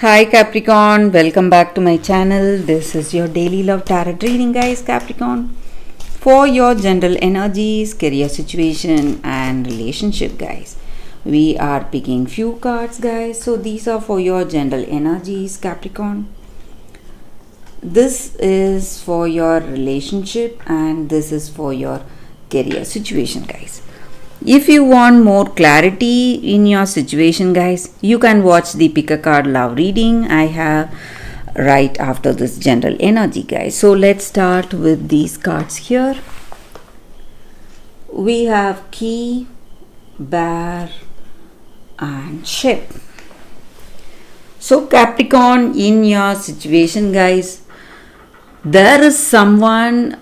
Hi Capricorn, welcome back to my channel. This is your daily love tarot reading, guys. Capricorn, for your general energies, career situation, and relationship, guys. We are picking few cards, guys. So these are for your general energies, Capricorn. This is for your relationship, and this is for your career situation, guys. If you want more clarity in your situation, guys, you can watch the pick a card love reading I have right after this general energy, guys. So let's start with these cards here. We have key, bear, and ship. So Capricorn, in your situation, guys, there is someone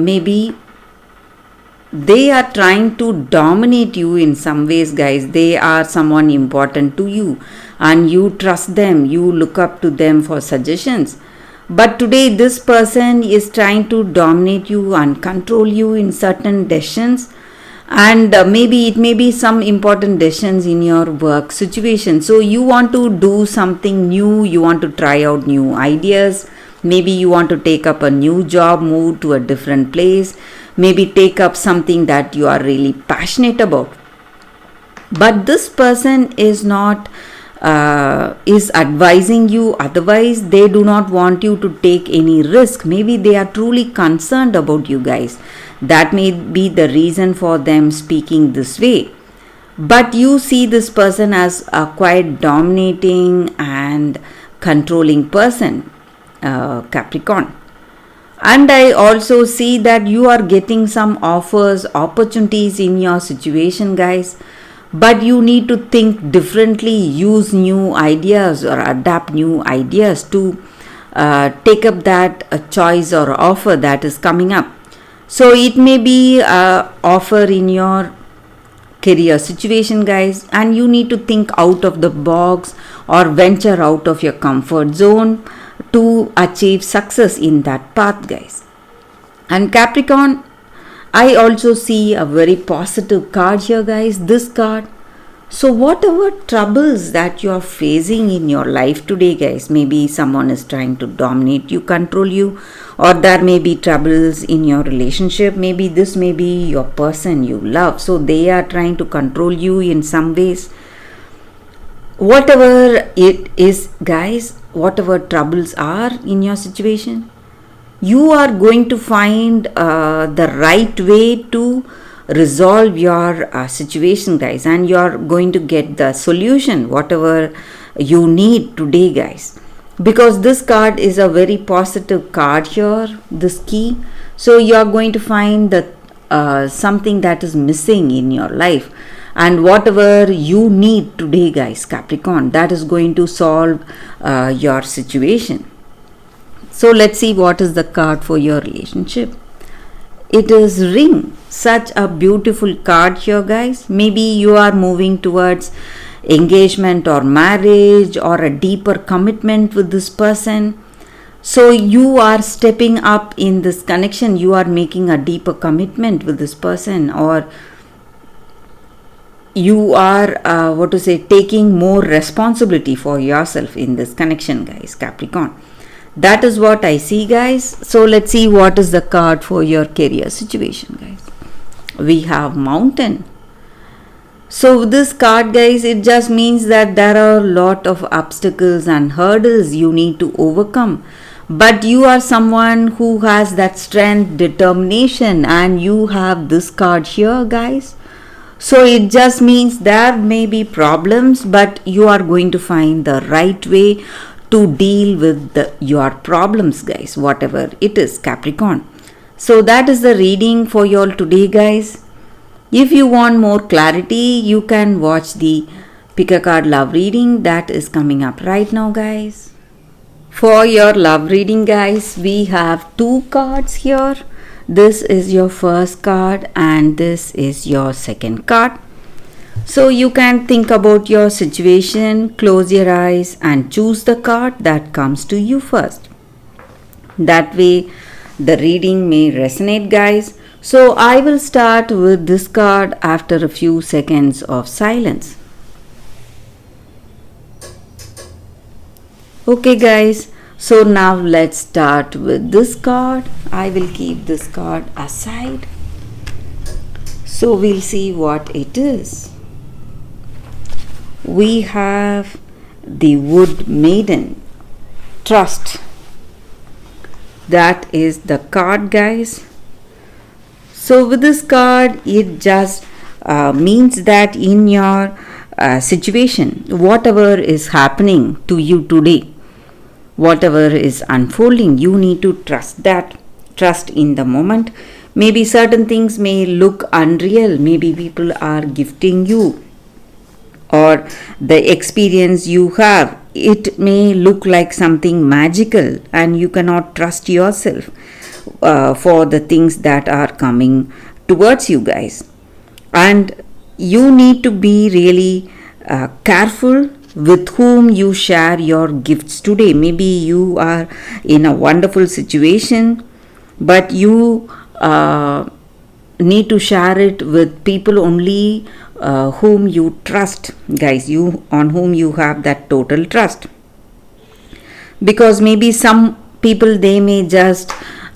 maybe they are trying to dominate you in some ways, guys. They are someone important to you and you trust them, you look up to them for suggestions. But today this person is trying to dominate you and control you in certain decisions, and maybe it may be some important decisions in your work situation. So you want to do something new, you want to try out new ideas. Maybe you want to take up a new job, move to a different place, maybe take up something that you are really passionate about. But this person is not is advising you otherwise. They do not want you to take any risk. Maybe they are truly concerned about you, guys. That may be the reason for them speaking this way. But you see this person as a quite dominating and controlling person, Capricorn. And I also see that you are getting some offers, opportunities in your situation, guys. But you need to think differently, use new ideas or adapt new ideas to take up that choice or offer that is coming up. So it may be an offer in your career situation, guys, and you need to think out of the box or venture out of your comfort zone to achieve success in that path, guys. And Capricorn, I also see a very positive card here, guys, this card. So whatever troubles that you are facing in your life today, guys, maybe someone is trying to dominate you, control you, or there may be troubles in your relationship. Maybe this may be your person you love, so they are trying to control you in some ways. Whatever it is, guys, whatever troubles are in your situation, you are going to find the right way to resolve your situation, guys, and you are going to get the solution whatever you need today, guys, because this card is a very positive card here, this key. So you are going to find that something that is missing in your life, and whatever you need today, guys, Capricorn, that is going to solve your situation. So let's see what is the card for your relationship. It is ring. Such a beautiful card here, guys. Maybe you are moving towards engagement or marriage or a deeper commitment with this person. So you are stepping up in this connection. You are making a deeper commitment with this person, or you are taking more responsibility for yourself in this connection, guys, Capricorn. That is what I see, guys. So let's see what is the card for your career situation, guys. We have mountain. So this card, guys, it just means that there are a lot of obstacles and hurdles you need to overcome, but you are someone who has that strength, determination, and you have this card here, guys. So it just means there may be problems, but you are going to find the right way to deal with your problems, guys, whatever it is, Capricorn. So that is the reading for you all today, guys. If you want more clarity, you can watch the pick a card love reading that is coming up right now, guys. For your love reading, guys, we have two cards here. This is your first card and this is your second card. So you can think about your situation, close your eyes and choose the card that comes to you first. That way the reading may resonate, guys. So I will start with this card after a few seconds of silence. Okay, guys, so now let's start with this card. I will keep this card aside. So we'll see what it is. We have the Wood Maiden. Trust. That is the card, guys. So with this card, it just means that in your situation, whatever is happening to you today, whatever is unfolding, you need to trust that. Trust in the moment. Maybe certain things may look unreal. Maybe people are gifting you, or the experience you have, it may look like something magical, and you cannot trust yourself for the things that are coming towards you, guys. And you need to be really careful with whom you share your gifts today. Maybe you are in a wonderful situation, but you need to share it with people only whom you trust, guys, you on whom you have that total trust. Because maybe some people, they may just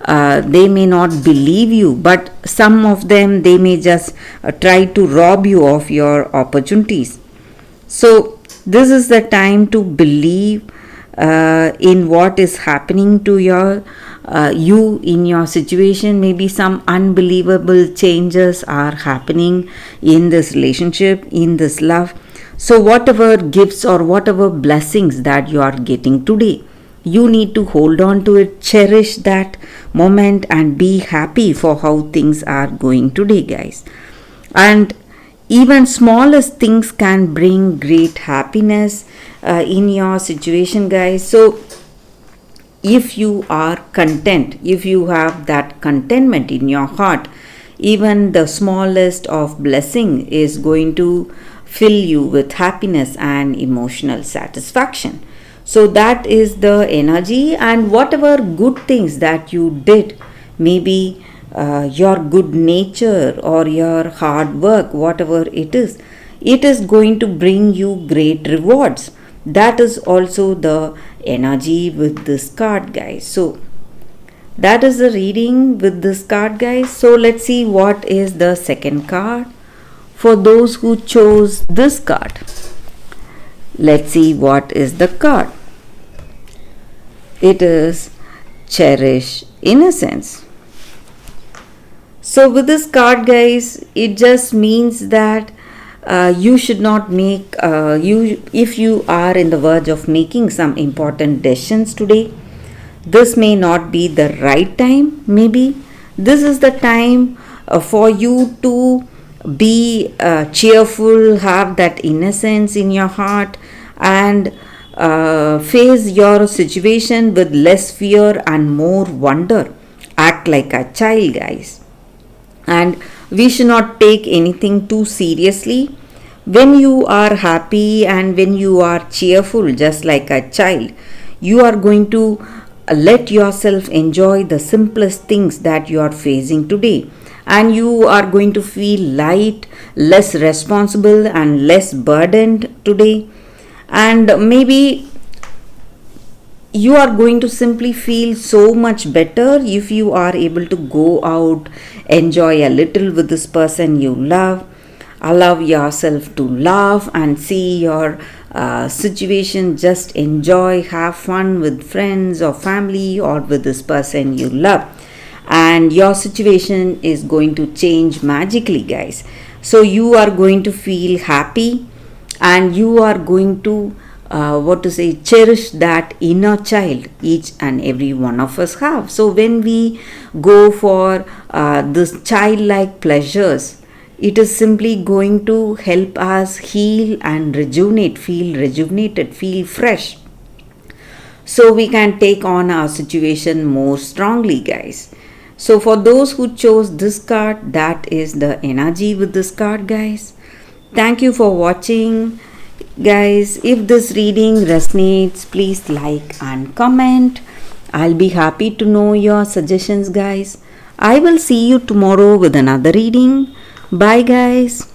they may not believe you, but some of them, they may just try to rob you of your opportunities. So this is the time to believe in what is happening to your you in your situation. Maybe some unbelievable changes are happening in this relationship, in this love. So whatever gifts or whatever blessings that you are getting today, you need to hold on to it, cherish that moment, and be happy for how things are going today, guys. And even smallest things can bring great happiness in your situation, guys. So if you are content, if you have that contentment in your heart, even the smallest of blessing is going to fill you with happiness and emotional satisfaction. So that is the energy. And whatever good things that you did, maybe your good nature or your hard work, whatever it is going to bring you great rewards. That is also the energy with this card, guys. So that is the reading with this card, guys. So let's see what is the second card for those who chose this card. Let's see what is the card. It is Cherish Innocence. So with this card, guys, it just means that you should not make if you are in the verge of making some important decisions today, this may not be the right time. Maybe this is the time for you to be cheerful, have that innocence in your heart, and face your situation with less fear and more wonder. Act like a child, guys. And we should not take anything too seriously. When you are happy and when you are cheerful, just like a child, you are going to let yourself enjoy the simplest things that you are facing today. And you are going to feel light, less responsible, and less burdened today. And maybe you are going to simply feel so much better if you are able to go out, enjoy a little with this person you love, allow yourself to laugh and see your situation, just enjoy, have fun with friends or family or with this person you love, and your situation is going to change magically, guys. So you are going to feel happy, and you are going to cherish that inner child each and every one of us have. So when we go for this childlike pleasures, it is simply going to help us heal and rejuvenate, feel rejuvenated, feel fresh. So we can take on our situation more strongly, guys. So for those who chose this card, that is the energy with this card, guys. Thank you for watching. Guys, if this reading resonates, please like and comment. I'll be happy to know your suggestions, guys. I will see you tomorrow with another reading. Bye, guys.